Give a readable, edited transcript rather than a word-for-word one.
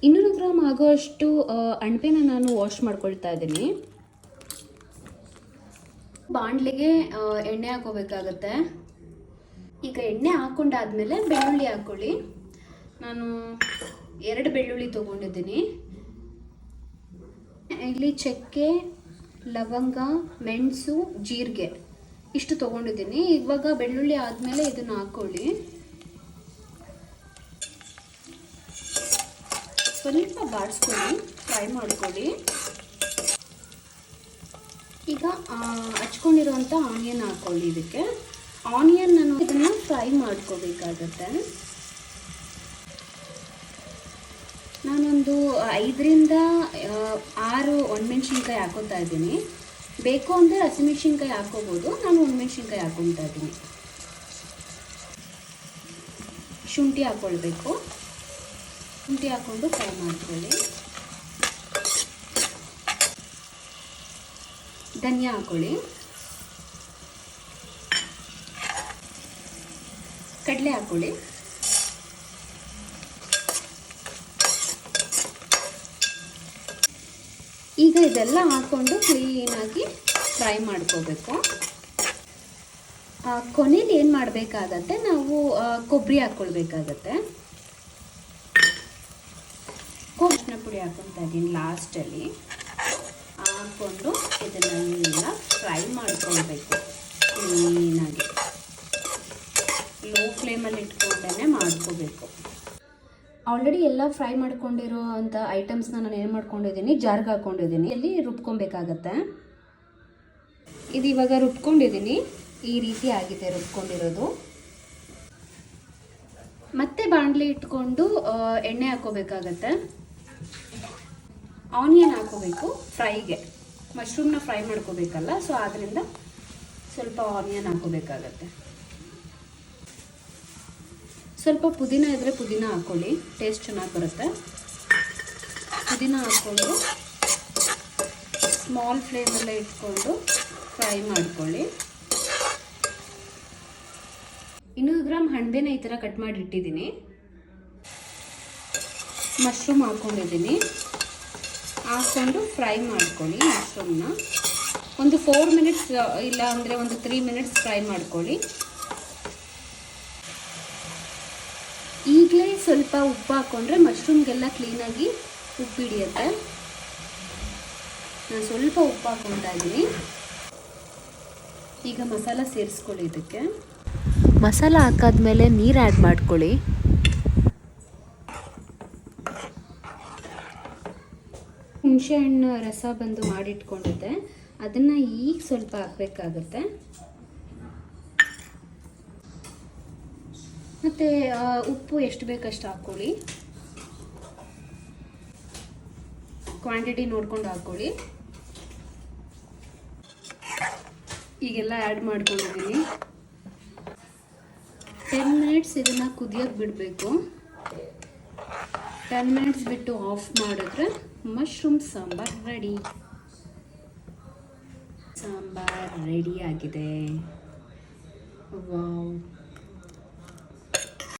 200 gram ಆಗುವಷ್ಟು ಅಣಬೆನ ನಾನು wash ಮಾಡ್ಕೊಳ್ತಾ ಇದ್ದೀನಿ. ಬಾಣಲಿಗೆ ಎಣ್ಣೆ ಹಾಕೋಬೇಕಾಗತ್ತೆ. ಈಗ ಎಣ್ಣೆ ಹಾಕೊಂಡಾದ್ಮೇಲೆ ಬೆಳ್ಳುಳ್ಳಿ ಹಾಕ್ಕೊಳ್ಳಿ. ನಾನು 2 ಬೆಳ್ಳುಳ್ಳಿ ತೊಗೊಂಡಿದ್ದೀನಿ. ಇಲ್ಲಿ ಚಕ್ಕೆ, ಲವಂಗ, ಮೆಣಸು, ಜೀರಿಗೆ ಇಷ್ಟು ತೊಗೊಂಡಿದ್ದೀನಿ. ಇವಾಗ ಬೆಳ್ಳುಳ್ಳಿ ಆದಮೇಲೆ ಇದನ್ನು ಹಾಕ್ಕೊಳ್ಳಿ. ಸ್ವಲ್ಪ ಬಾಡಿಸ್ಕೊಳ್ಳಿ, ಫ್ರೈ ಮಾಡ್ಕೊಳ್ಳಿ. ಈಗ ಹಚ್ಕೊಂಡಿರುವಂಥ ಆನಿಯನ್ ಹಾಕ್ಕೊಳ್ಳಿ. ಇದಕ್ಕೆ ಆನಿಯನ್ ನಾನು ಇದನ್ನು ಫ್ರೈ ಮಾಡ್ಕೋಬೇಕಾಗತ್ತೆ. ನಾನೊಂದು 5ರಿಂದ 6 ಒಣಮೆಣ್ಸಿನ್ಕಾಯಿ ಹಾಕೋತಾ ಇದ್ದೀನಿ. ಬೇಕು ಅಂದರೆ ಹಸಿಮೆಣ್ಸಿನ್ಕಾಯಿ ಹಾಕೋಬೋದು. ನಾನು ಒಣಮೆಣ್ಸಿನ್ಕಾಯಿ ಹಾಕೊತಾ ಇದ್ದೀನಿ. ಶುಂಠಿ ಹಾಕ್ಕೊಳ್ಬೇಕು. ಶುಂಠಿ ಹಾಕ್ಕೊಂಡು ಫ್ರೈ ಮಾಡ್ಕೊಳ್ಳಿ. ಧನಿಯಾ ಹಾಕ್ಕೊಳ್ಳಿ. ಕಡಲೆ ಹಾಕ್ಕೊಳ್ಳಿ. ಈಗ ಇದೆಲ್ಲ ಹಾಕ್ಕೊಂಡು ಕ್ಲೀನಾಗಿ ಫ್ರೈ ಮಾಡ್ಕೋಬೇಕು. ಕೊನೆಯಲ್ಲಿ ಏನು ಮಾಡಬೇಕಾಗತ್ತೆ, ನಾವು ಕೊಬ್ಬರಿ ಹಾಕ್ಕೊಳ್ಬೇಕಾಗತ್ತೆ. ಅರಿಶಿನ ಪುಡಿ ಹಾಕ್ಕೊತಾ ಇದ್ದೀನಿ ಲಾಸ್ಟಲ್ಲಿ. ಹಾಕ್ಕೊಂಡು ಇದನ್ನೆಲ್ಲ ಫ್ರೈ ಮಾಡ್ಕೊಳ್ಬೇಕು ಕ್ಲೀನಾಗಿ. ಲೋ ಫ್ಲೇಮಲ್ಲಿ ಇಟ್ಕೊಂಡೇ ಮಾಡ್ಕೋಬೇಕು. ಆಲ್ರೆಡಿ ಎಲ್ಲ ಫ್ರೈ ಮಾಡ್ಕೊಂಡಿರೋ ಅಂಥ ಐಟಮ್ಸ್ನ ನಾನು ಏನು ಮಾಡ್ಕೊಂಡಿದ್ದೀನಿ, ಜಾರ್ಗೆ ಹಾಕ್ಕೊಂಡಿದ್ದೀನಿ. ಇಲ್ಲಿ ರುಬ್ಕೊಬೇಕಾಗತ್ತೆ. ಇದು ಇವಾಗ ರುಬ್ಕೊಂಡಿದ್ದೀನಿ. ಈ ರೀತಿ ಆಗಿದೆ ರುಬ್ಕೊಂಡಿರೋದು. ಮತ್ತೆ ಬಾಣಲಿ ಇಟ್ಕೊಂಡು ಎಣ್ಣೆ ಹಾಕ್ಕೋಬೇಕಾಗತ್ತೆ. ಆನಿಯನ್ ಹಾಕ್ಕೋಬೇಕು ಫ್ರೈಗೆ. ಮಶ್ರೂಮ್ನ ಫ್ರೈ ಮಾಡ್ಕೋಬೇಕಲ್ಲ, ಸೊ ಆದ್ದರಿಂದ ಸ್ವಲ್ಪ ಆನಿಯನ್ ಹಾಕ್ಕೋಬೇಕಾಗತ್ತೆ. ಸ್ವಲ್ಪ ಪುದೀನ ಇದ್ದರೆ ಪುದೀನ ಹಾಕ್ಕೊಳ್ಳಿ, ಟೇಸ್ಟ್ ಚೆನ್ನಾಗಿ ಬರುತ್ತೆ. ಪುದೀನ ಹಾಕ್ಕೊಂಡು ಸ್ಮಾಲ್ ಫ್ಲೇಮಲ್ಲೇ ಇಟ್ಕೊಂಡು ಫ್ರೈ ಮಾಡ್ಕೊಳ್ಳಿ. 200 ಗ್ರಾಮ್ ಅಣಬೆನ ಈ ಥರ ಕಟ್ ಮಾಡಿ ಇಟ್ಟಿದ್ದೀನಿ. ಮಶ್ರೂಮ್ ಹಾಕ್ಕೊಂಡಿದ್ದೀನಿ. ಹಾಕ್ಕೊಂಡು ಫ್ರೈ ಮಾಡ್ಕೊಳ್ಳಿ. ಮಶ್ರೂಮ್ನ ಒಂದು 4 ಮಿನಿಟ್ಸ್ ಇಲ್ಲ ಅಂದರೆ ಒಂದು 3 ಮಿನಿಟ್ಸ್ ಫ್ರೈ ಮಾಡ್ಕೊಳ್ಳಿ. ಈಗಲೇ ಸ್ವಲ್ಪ ಉಪ್ಪು ಹಾಕ್ಕೊಂಡ್ರೆ ಮಶ್ರೂಮ್ಗೆಲ್ಲ ಕ್ಲೀನಾಗಿ ಉಪ್ಪು ಹಿಡಿಯುತ್ತೆ. ನಾನು ಸ್ವಲ್ಪ ಉಪ್ಪು ಹಾಕ್ಕೊತಾ ಇದ್ದೀನಿ. ಈಗ ಮಸಾಲ ಸೇರಿಸ್ಕೊಳ್ಳಿ. ಇದಕ್ಕೆ ಮಸಾಲ ಹಾಕಾದ್ಮೇಲೆ ನೀರು ಆ್ಯಡ್ ಮಾಡ್ಕೊಳ್ಳಿ. ಹುಣಸೆಹಣ್ಣು ರಸ ಬಂದು ಮಾಡಿಟ್ಕೊಂಡಿದ್ದೆ, ಅದನ್ನು ಈಗ ಸ್ವಲ್ಪ ಹಾಕಬೇಕಾಗುತ್ತೆ. ಮತ್ತು ಉಪ್ಪು ಎಷ್ಟು ಬೇಕಷ್ಟು ಹಾಕ್ಕೊಳ್ಳಿ. ಕ್ವಾಂಟಿಟಿ ನೋಡ್ಕೊಂಡು ಹಾಕ್ಕೊಳ್ಳಿ. ಈಗೆಲ್ಲ ಆ್ಯಡ್ ಮಾಡ್ಕೊಂಡಿದ್ದೀನಿ. 10 ಮಿನಿಟ್ಸ್ ಇದನ್ನು ಕುದಿಯೋಕ್ಕೆ ಬಿಡಬೇಕು. 10 ಮಿನಿಟ್ಸ್ ಬಿಟ್ಟು ಆಫ್ ಮಾಡಿದ್ರೆ mushroom sambar ready. Sambar ready ಆಗಿದೆ. ವಾವ್.